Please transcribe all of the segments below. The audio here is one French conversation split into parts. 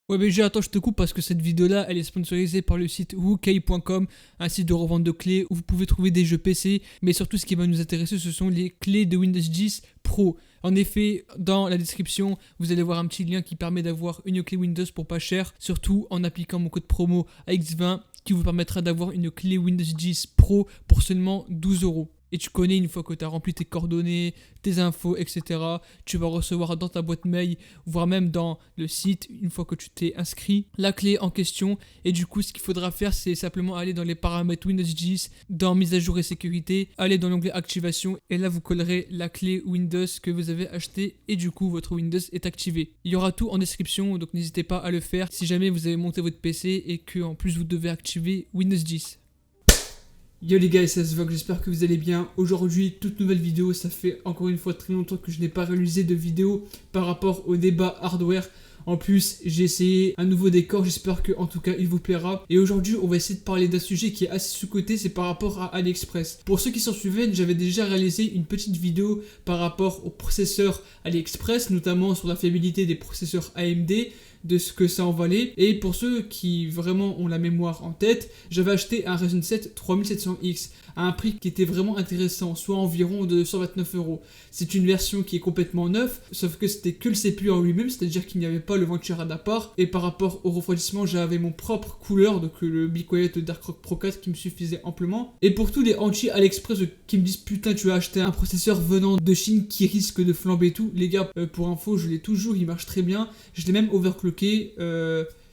Ouais BG, attends, je te coupe parce que cette vidéo-là, elle est sponsorisée par le site wookay.com, un site de revente de clés où vous pouvez trouver des jeux PC, mais surtout ce qui va nous intéresser, ce sont les clés de Windows 10 Pro. En effet, dans la description, vous allez voir un petit lien qui permet d'avoir une clé Windows pour pas cher, surtout en appliquant mon code promo AX20 qui vous permettra d'avoir une clé Windows 10 Pro pour seulement 12 €. Et tu connais, une fois que tu as rempli tes coordonnées, tes infos, etc., tu vas recevoir dans ta boîte mail, voire même dans le site, une fois que tu t'es inscrit, la clé en question. Et du coup, ce qu'il faudra faire, c'est simplement aller dans les paramètres Windows 10, dans mise à jour et sécurité, aller dans l'onglet activation, et là, vous collerez la clé Windows que vous avez achetée, et du coup, votre Windows est activé. Il y aura tout en description, donc n'hésitez pas à le faire si jamais vous avez monté votre PC et que en plus vous devez activer Windows 10. Yo les gars, c'est SVOG, j'espère que vous allez bien. Aujourd'hui, toute nouvelle vidéo, ça fait encore une fois très longtemps que je n'ai pas réalisé de vidéo par rapport au débat hardware. En plus, j'ai essayé un nouveau décor, j'espère que en tout cas il vous plaira. Et aujourd'hui, on va essayer de parler d'un sujet qui est assez sous-coté, c'est par rapport à AliExpress. Pour ceux qui s'en souviennent, j'avais déjà réalisé une petite vidéo par rapport aux processeurs AliExpress, notamment sur la fiabilité des processeurs AMD, de ce que ça en valait. Et pour ceux qui vraiment ont la mémoire en tête, j'avais acheté un Ryzen 7 3700X à un prix qui était vraiment intéressant, soit environ de 129 €. C'est une version qui est complètement neuve, sauf que c'était que le CPU en lui-même, c'est-à-dire qu'il n'y avait pas le venturail à part. Et par rapport au refroidissement, j'avais mon propre couleur, donc le Be Quiet Dark Pro 4 qui me suffisait amplement. Et pour tous les anti-AliExpress qui me disent putain, tu as acheté un processeur venant de Chine qui risque de flamber tout, les gars, pour info, je l'ai toujours, il marche très bien. Je l'ai même overclocké.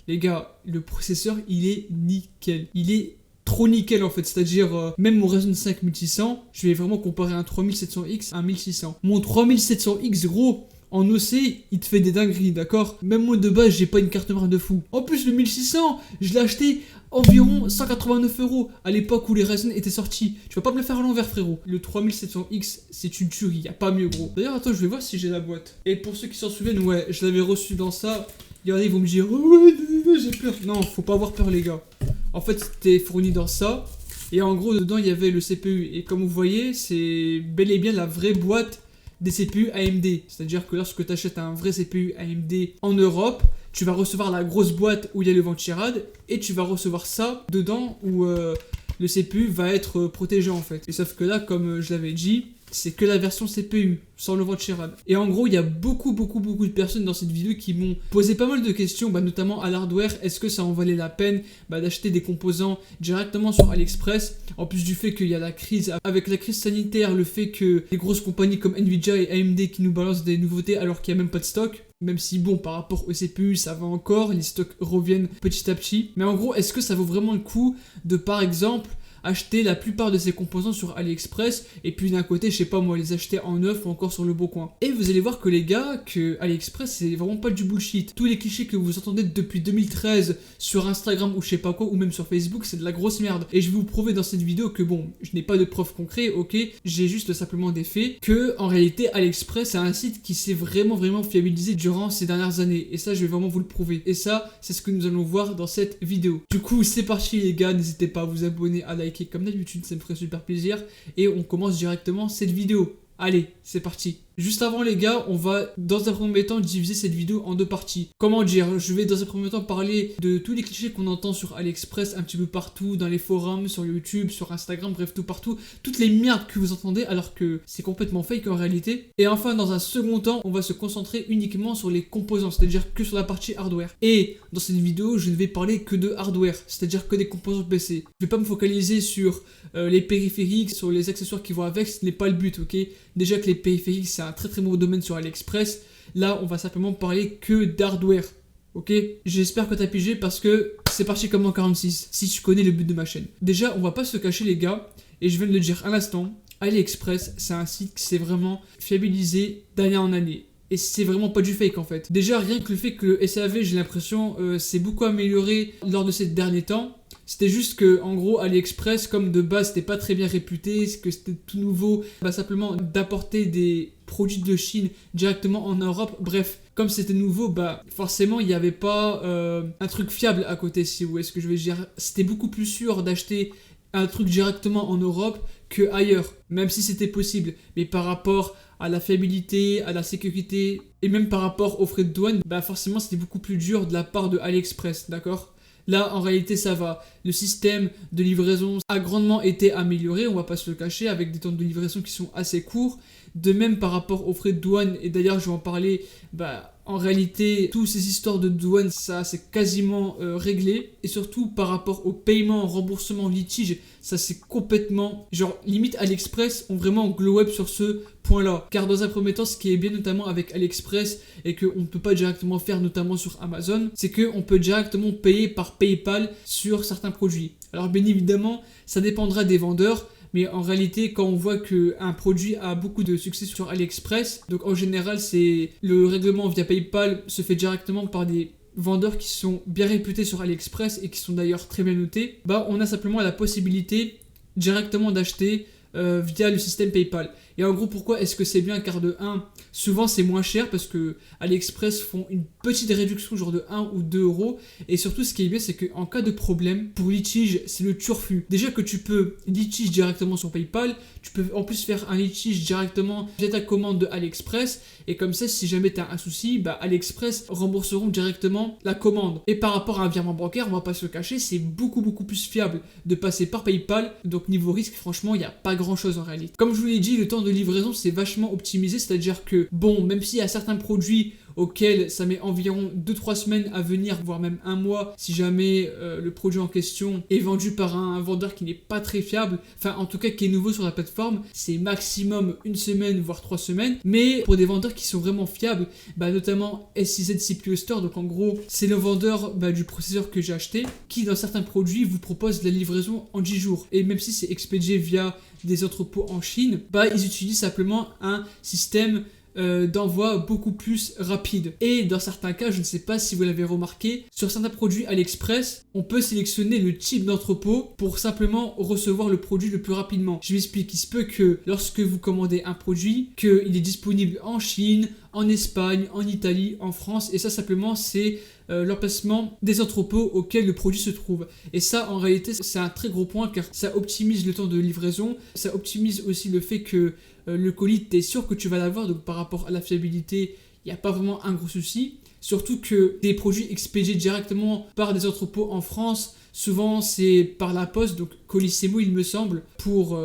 Les gars, le processeur, il est nickel. Il est trop nickel en fait, c'est-à-dire même mon Ryzen 5 1600, je vais vraiment comparer un 3700X à un 1600. Mon 3700X gros, en OC, il te fait des dingueries, d'accord? Même moi de base, j'ai pas une carte mère de fou. En plus, le 1600, je l'ai acheté environ 189 € à l'époque où les Ryzen étaient sortis. Tu vas pas me le faire à l'envers, frérot. Le 3700X, c'est une tuerie, y a pas mieux, gros. D'ailleurs, attends, je vais voir si j'ai la boîte. Et pour ceux qui s'en souviennent, ouais, je l'avais reçu dans ça. Regardez, ils vont me dire, oh, ouais, j'ai peur. Non, faut pas avoir peur, les gars. En fait, c'était fourni dans ça. Et en gros, dedans, il y avait le CPU. Et comme vous voyez, c'est bel et bien la vraie boîte des CPU AMD. C'est-à-dire que lorsque tu achètes un vrai CPU AMD en Europe, tu vas recevoir la grosse boîte où il y a le ventirad. Et tu vas recevoir ça dedans où le CPU va être protégé en fait. Et sauf que là, comme je l'avais dit, c'est que la version CPU, sans le ventirad. Et en gros, il y a beaucoup de personnes dans cette vidéo qui m'ont posé pas mal de questions, notamment à l'hardware. Est-ce que ça en valait la peine d'acheter des composants directement sur AliExpress? En plus du fait qu'il y a la crise, avec la crise sanitaire, le fait que les grosses compagnies comme Nvidia et AMD qui nous balancent des nouveautés alors qu'il n'y a même pas de stock. Même si bon, par rapport au CPU, ça va encore, les stocks reviennent petit à petit. Mais en gros, est-ce que ça vaut vraiment le coup de, par exemple, acheter la plupart de ces composants sur AliExpress et puis d'un côté, je sais pas moi, les acheter en neuf ou encore sur le Bon Coin. Et vous allez voir que les gars, que AliExpress c'est vraiment pas du bullshit. Tous les clichés que vous entendez depuis 2013 sur Instagram ou je sais pas quoi, ou même sur Facebook, c'est de la grosse merde. Et je vais vous prouver dans cette vidéo que bon, je n'ai pas de preuves concrètes, ok, j'ai juste simplement des faits, que en réalité AliExpress c'est un site qui s'est vraiment fiabilisé durant ces dernières années. Et ça, je vais vraiment vous le prouver. Et ça, c'est ce que nous allons voir dans cette vidéo. Du coup, c'est parti les gars, n'hésitez pas à vous abonner, à liker comme d'habitude, ça me ferait super plaisir. Et on commence directement cette vidéo. Allez, c'est parti. Juste avant les gars, on va dans un premier temps diviser cette vidéo en deux parties. Comment dire? Je vais dans un premier temps parler de tous les clichés qu'on entend sur AliExpress un petit peu partout, dans les forums, sur YouTube, sur Instagram, bref tout partout. Toutes les merdes que vous entendez alors que c'est complètement fake en réalité. Et enfin dans un second temps, on va se concentrer uniquement sur les composants, c'est-à-dire que sur la partie hardware. Et dans cette vidéo, je ne vais parler que de hardware, c'est-à-dire que des composants PC. Je vais pas me focaliser sur les périphériques, sur les accessoires qui vont avec, ce n'est pas le but, ok? Déjà que les périphériques c'est un très bon domaine sur AliExpress. Là, on va simplement parler que d'hardware. Ok? J'espère que t'as pigé parce que c'est parti comme en 46. Si tu connais le but de ma chaîne. Déjà, on va pas se cacher les gars. Et je viens de le dire à l'instant. AliExpress, c'est un site qui s'est vraiment fiabilisé d'année en année. Et c'est vraiment pas du fake en fait. Déjà, rien que le fait que le SAV, j'ai l'impression, s'est beaucoup amélioré lors de ces derniers temps. C'était juste que, en gros, AliExpress, comme de base, c'était pas très bien réputé, que c'était tout nouveau, simplement d'apporter des produits de Chine directement en Europe. Bref, comme c'était nouveau, forcément, il n'y avait pas un truc fiable à côté, si vous voyez ce que je veux dire. C'était beaucoup plus sûr d'acheter un truc directement en Europe que ailleurs, même si c'était possible. Mais par rapport à la fiabilité, à la sécurité, et même par rapport aux frais de douane, bah forcément c'était beaucoup plus dur de la part de AliExpress, d'accord? Là, en réalité, ça va. Le système de livraison a grandement été amélioré, on va pas se le cacher, avec des temps de livraison qui sont assez courts. De même par rapport aux frais de douane, et d'ailleurs je vais en parler, en réalité, toutes ces histoires de douane, ça c'est quasiment réglé. Et surtout par rapport au paiement, remboursement, litige, ça c'est complètement... Genre, limite AliExpress ont vraiment glow up sur ce point-là. Car dans un premier temps, ce qui est bien notamment avec AliExpress, et qu'on ne peut pas directement faire notamment sur Amazon, c'est qu'on peut directement payer par PayPal sur certains produits. Alors bien évidemment, ça dépendra des vendeurs. Mais en réalité, quand on voit qu'un produit a beaucoup de succès sur AliExpress, donc en général, c'est le règlement via PayPal se fait directement par des vendeurs qui sont bien réputés sur AliExpress et qui sont d'ailleurs très bien notés, on a simplement la possibilité directement d'acheter via le système PayPal. Et en gros, pourquoi est-ce que c'est bien? Car de 1, souvent c'est moins cher parce que AliExpress font une petite réduction genre de 1 ou 2 euros. Et surtout, ce qui est bien, c'est qu'en cas de problème, pour litige, c'est le turfu. Déjà que tu peux litige directement sur PayPal, tu peux en plus faire un litige directement via ta commande de AliExpress. Et comme ça, si jamais tu as un souci, AliExpress rembourseront directement la commande. Et par rapport à un virement bancaire, on va pas se le cacher, c'est beaucoup plus fiable de passer par PayPal. Donc niveau risque, franchement, il n'y a pas grand chose en réalité. Comme je vous l'ai dit, le temps de livraison c'est vachement optimisé, c'est-à-dire que même s'il y a certains produits auxquels ça met environ 2-3 semaines à venir, voire même un mois, si jamais le produit en question est vendu par un vendeur qui n'est pas très fiable, enfin en tout cas qui est nouveau sur la plateforme, c'est maximum 1 semaine, voire 3 semaines, mais pour des vendeurs qui sont vraiment fiables, notamment SIZ CPU Store, donc en gros c'est le vendeur du processeur que j'ai acheté, qui dans certains produits vous propose la livraison en 10 jours, et même si c'est expédié via des entrepôts en Chine, ils utilisent simplement un système d'envoi beaucoup plus rapide. Et dans certains cas, je ne sais pas si vous l'avez remarqué, sur certains produits AliExpress, on peut sélectionner le type d'entrepôt pour simplement recevoir le produit le plus rapidement. Je m'explique, il se peut que lorsque vous commandez un produit, qu'il est disponible en Chine, en Espagne, en Italie, en France, et ça simplement c'est l'emplacement des entrepôts auxquels le produit se trouve. Et ça en réalité c'est un très gros point car ça optimise le temps de livraison, ça optimise aussi le fait que le colis, tu es sûr que tu vas l'avoir, donc par rapport à la fiabilité, il n'y a pas vraiment un gros souci. Surtout que des produits expédiés directement par des entrepôts en France, souvent c'est par la poste, donc Colissimo il me semble, pour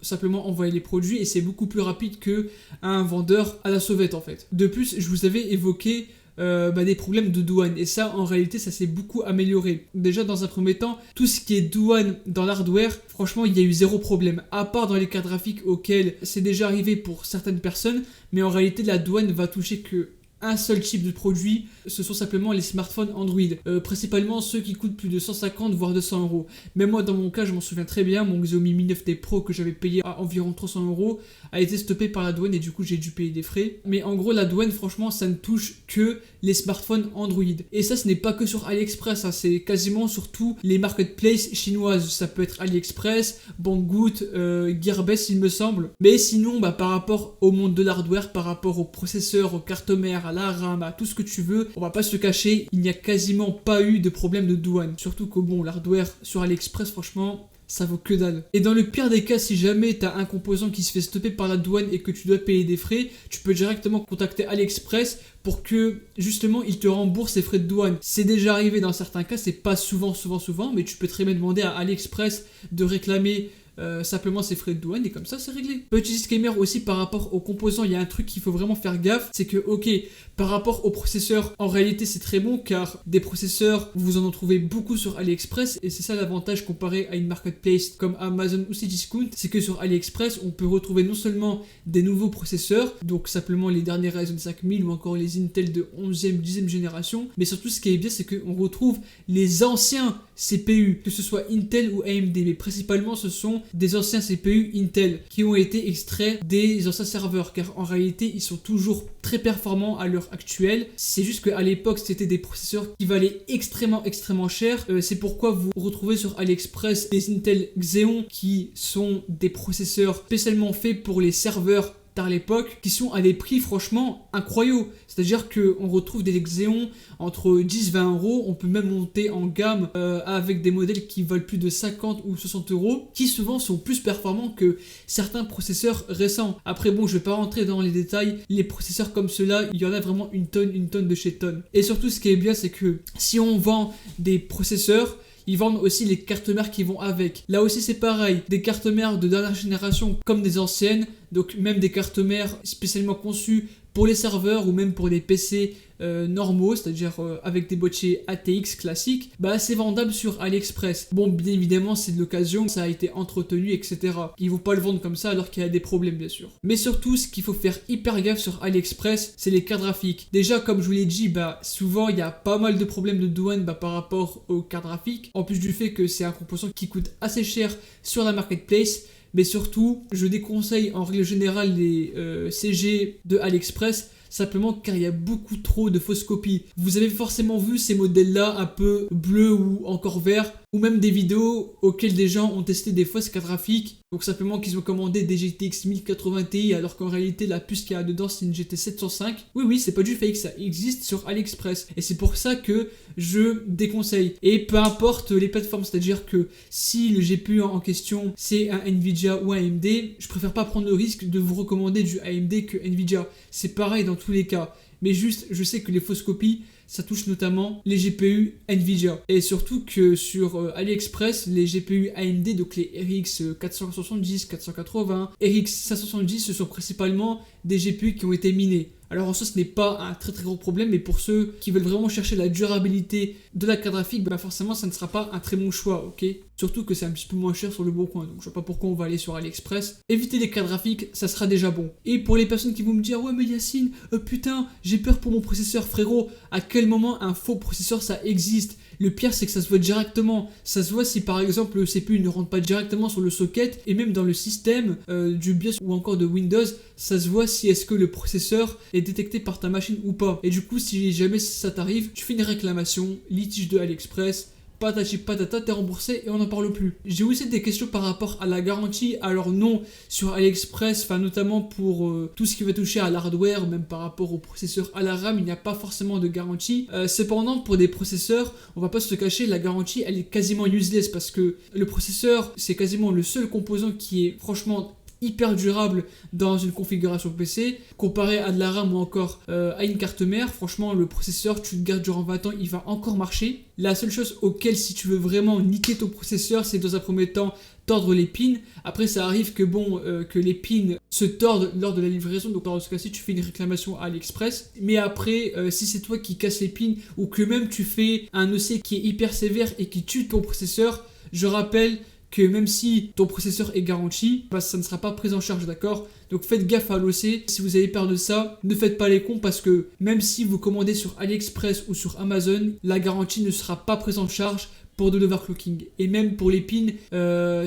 simplement envoyer les produits, et c'est beaucoup plus rapide qu'un vendeur à la sauvette en fait. De plus, je vous avais évoqué des problèmes de douane, et ça en réalité ça s'est beaucoup amélioré. Déjà dans un premier temps, tout ce qui est douane dans l'hardware, franchement il y a eu 0 problème, à part dans les cartes graphiques auxquels c'est déjà arrivé pour certaines personnes, mais en réalité la douane va toucher que un seul type de produit, ce sont simplement les smartphones Android, principalement ceux qui coûtent plus de 150 voire 200 euros. Même moi dans mon cas je m'en souviens très bien, mon Xiaomi Mi 9T Pro que j'avais payé à environ 300 euros a été stoppé par la douane et du coup j'ai dû payer des frais. Mais en gros la douane franchement ça ne touche que les smartphones Android. Et ça ce n'est pas que sur AliExpress, hein, c'est quasiment sur tous les marketplaces chinoises. Ça peut être AliExpress, Banggood, Gearbest il me semble. Mais sinon par rapport au monde de l'hardware, par rapport aux processeurs, aux cartes mères, à la RAM, à tout ce que tu veux, on va pas se cacher, il n'y a quasiment pas eu de problème de douane. Surtout que l'hardware sur AliExpress franchement ça vaut que dalle. Et dans le pire des cas, si jamais t'as un composant qui se fait stopper par la douane et que tu dois payer des frais, tu peux directement contacter AliExpress pour que justement ils te remboursent les frais de douane. C'est déjà arrivé dans certains cas, c'est pas souvent, mais tu peux très bien demander à AliExpress de réclamer simplement ces frais de douane, et comme ça c'est réglé. Petit disclaimer aussi par rapport aux composants, il y a un truc qu'il faut vraiment faire gaffe, c'est que par rapport aux processeurs, en réalité c'est très bon car des processeurs, vous en trouvez beaucoup sur AliExpress, et c'est ça l'avantage comparé à une marketplace comme Amazon ou Cdiscount, c'est que sur AliExpress on peut retrouver non seulement des nouveaux processeurs, donc simplement les derniers Ryzen 5000 ou encore les Intel de 11e, 10e génération, mais surtout ce qui est bien c'est qu'on retrouve les anciens CPU, que ce soit Intel ou AMD, mais principalement ce sont des anciens CPU Intel qui ont été extraits des anciens serveurs, car en réalité ils sont toujours très performants à l'heure actuelle. C'est juste qu'à l'époque c'était des processeurs qui valaient extrêmement cher. C'est pourquoi vous retrouvez sur AliExpress des Intel Xeon qui sont des processeurs spécialement faits pour les serveurs à l'époque qui sont à des prix franchement incroyables. C'est-à-dire qu'on retrouve des Xeon entre 10-20 euros, on peut même monter en gamme avec des modèles qui valent plus de 50 ou 60 euros, qui souvent sont plus performants que certains processeurs récents. Après bon, je vais pas rentrer dans les détails, les processeurs comme ceux-là, il y en a vraiment une tonne de chez tonne. Et surtout ce qui est bien, c'est que si on vend des processeurs, ils vendent aussi les cartes mères qui vont avec. Là aussi c'est pareil, des cartes mères de dernière génération comme des anciennes, donc même des cartes mères spécialement conçues pour les serveurs ou même pour les PC normaux, c'est-à-dire avec des boîtiers ATX classiques, bah c'est vendable sur AliExpress. Bon, bien évidemment c'est de l'occasion, ça a été entretenu, etc. Ils vont pas le vendre comme ça alors qu'il y a des problèmes bien sûr. Mais surtout ce qu'il faut faire hyper gaffe sur AliExpress, c'est les cartes graphiques. Déjà comme je vous l'ai dit, bah souvent il y a pas mal de problèmes de douane par rapport aux cartes graphiques, en plus du fait que c'est un composant qui coûte assez cher sur la marketplace. Mais surtout, je déconseille en règle générale les CG de AliExpress, simplement car il y a beaucoup trop de fausses copies. Vous avez forcément vu ces modèles-là un peu bleus ou encore verts, ou même des vidéos auxquelles des gens ont testé des fausses cartes graphiques, donc simplement qu'ils ont commandé des GTX 1080 Ti alors qu'en réalité la puce qu'il y a dedans c'est une GT 705. Oui, c'est pas du fake, ça existe sur AliExpress et c'est pour ça que je déconseille. Et peu importe les plateformes, c'est-à-dire que si le GPU en question c'est un Nvidia ou un AMD, je préfère pas prendre le risque de vous recommander du AMD que Nvidia. C'est pareil dans tous les cas. Mais juste, je sais que les fausses copies, ça touche notamment les GPU Nvidia. Et surtout que sur AliExpress, les GPU AMD, donc les RX 470, 480, RX 570, ce sont principalement des GPU qui ont été minés. Alors en soi, ce n'est pas un très gros problème, mais pour ceux qui veulent vraiment chercher la durabilité de la carte graphique, bah forcément ça ne sera pas un très bon choix, ok? Surtout que c'est un petit peu moins cher sur le bon coin, donc je vois pas pourquoi on va aller sur AliExpress. Évitez les cartes graphiques, ça sera déjà bon. Et pour les personnes qui vont me dire, ouais mais Yacine, putain, j'ai peur pour mon processeur, frérot, à quel moment un faux processeur ça existe? Le pire c'est que ça se voit directement, ça se voit si par exemple le CPU ne rentre pas directement sur le socket, et même dans le système du BIOS ou encore de Windows, ça se voit si est-ce que le processeur est détecté par ta machine ou pas. Et du coup si jamais ça t'arrive, tu fais une réclamation, litige de AliExpress, patati patata, t'es remboursé et on n'en parle plus. J'ai aussi des questions par rapport à la garantie. Alors non, sur AliExpress, enfin notamment pour tout ce qui va toucher à l'hardware, même par rapport au processeur, à la RAM, il n'y a pas forcément de garantie. Cependant, pour des processeurs, on va pas se le cacher, la garantie elle est quasiment useless parce que le processeur c'est quasiment le seul composant qui est franchement hyper durable dans une configuration PC comparé à de la RAM ou encore à une carte mère. Franchement le processeur tu le gardes durant 20 ans, il va encore marcher. La seule chose auquel si tu veux vraiment niquer ton processeur, c'est dans un premier temps tordre les pins. Après ça arrive que que les pins se tordent lors de la livraison, donc dans ce cas-ci tu fais une réclamation à AliExpress. Mais après si c'est toi qui casses les pins ou que même tu fais un OC qui est hyper sévère et qui tue ton processeur, je rappelle que même si ton processeur est garanti, bah, ça ne sera pas pris en charge, d'accord? Donc faites gaffe à l'OC, si vous avez peur de ça, ne faites pas les cons parce que même si vous commandez sur AliExpress ou sur Amazon, la garantie ne sera pas prise en charge pour de l'overclocking. Et même pour les pins,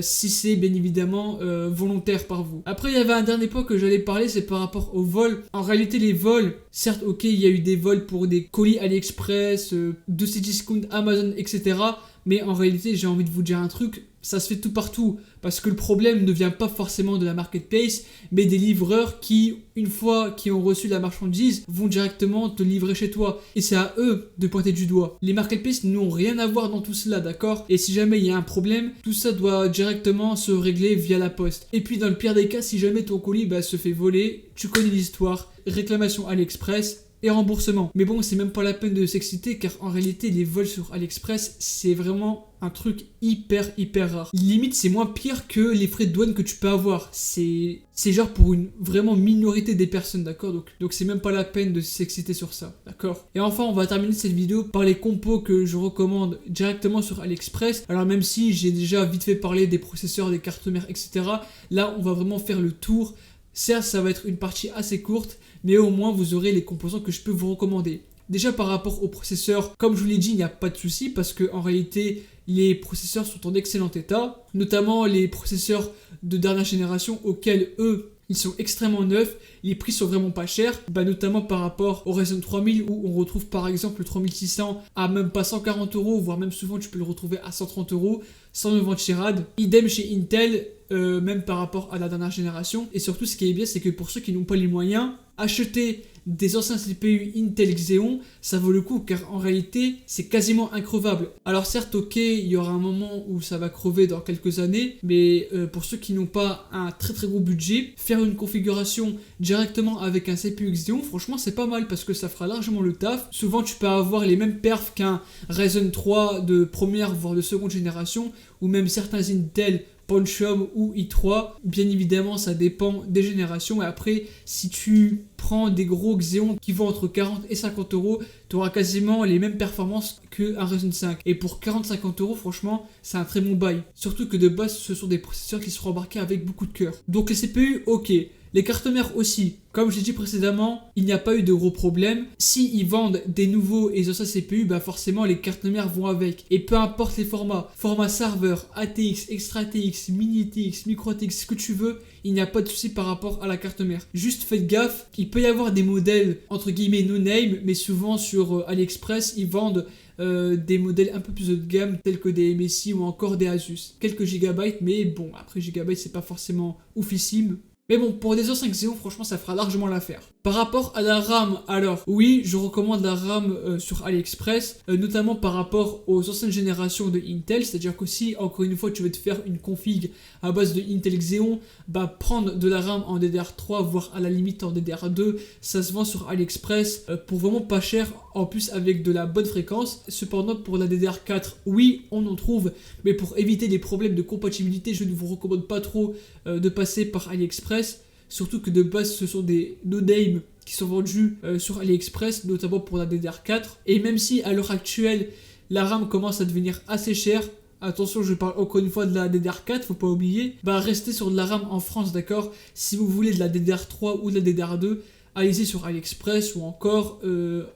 si c'est bien évidemment volontaire par vous. Après, il y avait un dernier point que j'allais parler, c'est par rapport aux vols. En réalité, les vols, certes, ok, il y a eu des vols pour des colis AliExpress, de Cdiscount, Amazon, etc. Mais en réalité, j'ai envie de vous dire un truc, ça se fait tout partout. Parce que le problème ne vient pas forcément de la marketplace, mais des livreurs qui, une fois qu'ils ont reçu la marchandise, vont directement te livrer chez toi. Et c'est à eux de pointer du doigt. Les marketplaces n'ont rien à voir dans tout cela, d'accord? Et si jamais il y a un problème, tout ça doit directement se régler via la poste. Et puis dans le pire des cas, si jamais ton colis se fait voler, tu connais l'histoire. Réclamation AliExpress et remboursement. Mais bon, c'est même pas la peine de s'exciter car en réalité, les vols sur AliExpress, c'est vraiment un truc hyper rare. Limite, c'est moins pire que les frais de douane que tu peux avoir. C'est genre pour une vraiment minorité des personnes, d'accord? Donc c'est même pas la peine de s'exciter sur ça, d'accord? Et enfin, on va terminer cette vidéo par les compos que je recommande directement sur AliExpress. Alors même si j'ai déjà vite fait parler des processeurs, des cartes mères, etc. Là, on va vraiment faire le tour. Certes, ça va être une partie assez courte, mais au moins vous aurez les composants que je peux vous recommander. Déjà par rapport au processeur, comme je vous l'ai dit, il n'y a pas de souci parce que en réalité, les processeurs sont en excellent état, notamment les processeurs de dernière génération auxquels eux, ils sont extrêmement neufs, les prix sont vraiment pas chers, notamment par rapport au Ryzen 3000 où on retrouve par exemple le 3600 à même pas 140 €, voire même souvent tu peux le retrouver à 130 €. sans me ventirade. Idem chez Intel, même par rapport à la dernière génération. Et surtout, ce qui est bien, c'est que pour ceux qui n'ont pas les moyens, acheter des anciens CPU Intel Xeon, ça vaut le coup car en réalité, c'est quasiment increvable. Alors certes, ok, il y aura un moment où ça va crever dans quelques années, mais pour ceux qui n'ont pas un très très gros budget, faire une configuration directement avec un CPU Xeon, franchement, c'est pas mal parce que ça fera largement le taf. Souvent, tu peux avoir les mêmes perfs qu'un Ryzen 3 de première voire de seconde génération, ou même certains Intel Pentium ou i3, bien évidemment ça dépend des générations, et après si tu prends des gros Xeon qui vont entre 40 et 50 euros, tu auras quasiment les mêmes performances qu'un Ryzen 5, et pour 40-50 euros franchement c'est un très bon bail, surtout que de base ce sont des processeurs qui seront embarqués avec beaucoup de cœur. Donc les CPU ok, les cartes mères aussi. Comme je l'ai dit précédemment, il n'y a pas eu de gros problèmes. Si ils vendent des nouveaux et anciens CPU, bah forcément les cartes mères vont avec. Et peu importe les formats, format serveur, ATX, Extra ATX, Mini ATX, Micro ATX, ce que tu veux, il n'y a pas de souci par rapport à la carte mère. Juste faites gaffe, il peut y avoir des modèles entre guillemets no name, mais souvent sur AliExpress, ils vendent des modèles un peu plus haut de gamme tels que des MSI ou encore des Asus. Quelques gigabytes, mais bon, après gigabytes c'est pas forcément oufissime. Mais bon, pour des anciens Xeon, franchement, ça fera largement l'affaire. Par rapport à la RAM, alors, oui, je recommande la RAM sur AliExpress, notamment par rapport aux anciennes générations de Intel, c'est-à-dire que si, encore une fois, tu veux te faire une config à base de Intel Xeon, bah, prendre de la RAM en DDR3, voire à la limite en DDR2, ça se vend sur AliExpress pour vraiment pas cher, en plus avec de la bonne fréquence. Cependant, pour la DDR4, oui, on en trouve, mais pour éviter des problèmes de compatibilité, je ne vous recommande pas trop de passer par AliExpress. Surtout que de base ce sont des no-name qui sont vendus sur AliExpress, notamment pour la DDR4. Et même si à l'heure actuelle la RAM commence à devenir assez chère, attention, je parle encore une fois de la DDR4, faut pas oublier, bah restez sur de la RAM en France, d'accord. Si vous voulez de la DDR3 ou de la DDR2, allez-y sur AliExpress ou encore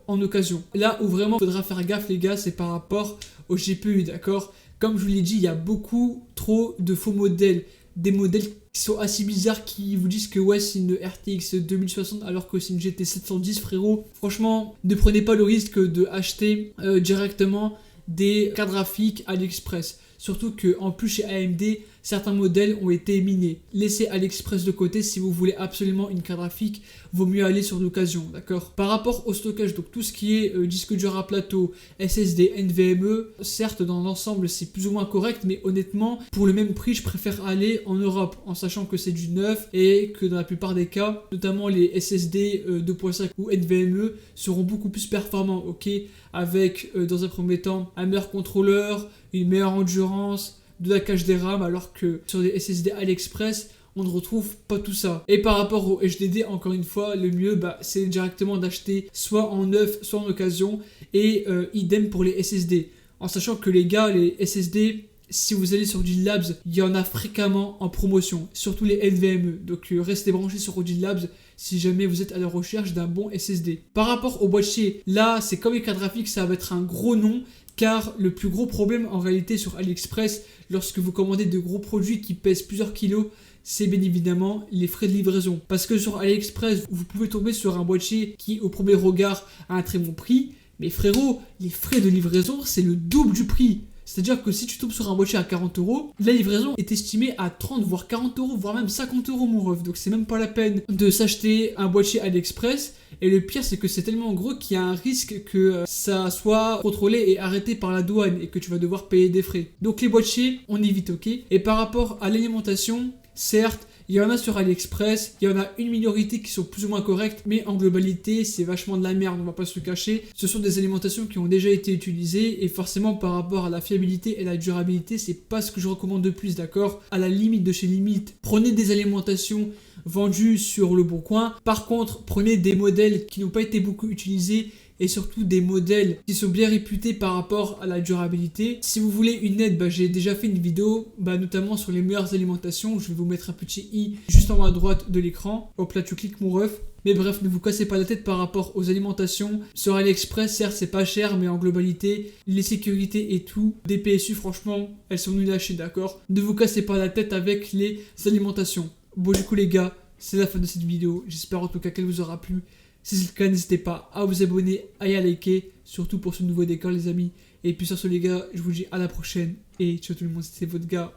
en occasion. Là où vraiment il faudra faire gaffe les gars, c'est par rapport au GPU, d'accord. Comme je vous l'ai dit, il y a beaucoup trop de faux modèles, des modèles qui sont assez bizarres, qui vous disent que ouais c'est une RTX 2060 alors que c'est une GT 710 frérot. Franchement, ne prenez pas le risque de acheter directement des cartes graphiques AliExpress. Surtout que en plus chez AMD, certains modèles ont été minés. Laissez AliExpress de côté si vous voulez absolument une carte graphique, vaut mieux aller sur l'occasion, d'accord. Par rapport au stockage, donc tout ce qui est disque dur à plateau, SSD, NVMe, certes dans l'ensemble c'est plus ou moins correct, mais honnêtement pour le même prix je préfère aller en Europe, en sachant que c'est du neuf et que dans la plupart des cas, notamment les SSD 2.5 ou NVMe seront beaucoup plus performants, ok, avec dans un premier temps un meilleur contrôleur, une meilleure endurance, de la cache des RAM, alors que sur des SSD AliExpress, on ne retrouve pas tout ça. Et par rapport au HDD, encore une fois, le mieux, bah, c'est directement d'acheter soit en neuf, soit en occasion, et idem pour les SSD. En sachant que les gars, les SSD, si vous allez sur Labs, il y en a fréquemment en promotion, surtout les NVMe. Donc restez branchés sur Labs si jamais vous êtes à la recherche d'un bon SSD. Par rapport au boîtier, là, c'est comme les cartes graphiques, ça va être un gros nom, car le plus gros problème en réalité sur AliExpress, lorsque vous commandez de gros produits qui pèsent plusieurs kilos, c'est bien évidemment les frais de livraison. Parce que sur AliExpress, vous pouvez tomber sur un boîtier qui, au premier regard, a un très bon prix, mais frérot, les frais de livraison, c'est le double du prix. C'est-à-dire que si tu tombes sur un boîtier à 40 euros, la livraison est estimée à 30 voire 40 euros, voire même 50 euros mon ref. Donc c'est même pas la peine de s'acheter un boîtier AliExpress. Et le pire c'est que c'est tellement gros qu'il y a un risque que ça soit contrôlé et arrêté par la douane et que tu vas devoir payer des frais. Donc les boîtiers, on évite, ok. Et par rapport à l'alimentation, certes, il y en a sur AliExpress, il y en a une minorité qui sont plus ou moins correctes, mais en globalité, c'est vachement de la merde, on va pas se le cacher. Ce sont des alimentations qui ont déjà été utilisées, et forcément, par rapport à la fiabilité et la durabilité, c'est pas ce que je recommande de plus, d'accord. À la limite de chez limite, prenez des alimentations vendues sur le bon coin. Par contre, prenez des modèles qui n'ont pas été beaucoup utilisés, et surtout des modèles qui sont bien réputés par rapport à la durabilité. Si vous voulez une aide, bah, j'ai déjà fait une vidéo notamment sur les meilleures alimentations. Je vais vous mettre un petit i juste en haut à droite de l'écran. Hop là tu cliques mon ref. Mais bref, ne vous cassez pas la tête par rapport aux alimentations. Sur AliExpress, certes c'est pas cher, mais en globalité, les sécurités et tout, des PSU franchement, elles sont nulles à chier, d'accord. Ne vous cassez pas la tête avec les alimentations. Bon du coup les gars, c'est la fin de cette vidéo. J'espère en tout cas qu'elle vous aura plu. Si c'est le cas, n'hésitez pas à vous abonner, à y liker, surtout pour ce nouveau décor les amis. Et puis sur ce les gars, je vous dis à la prochaine et ciao tout le monde, c'était votre gars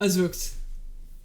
Azvox.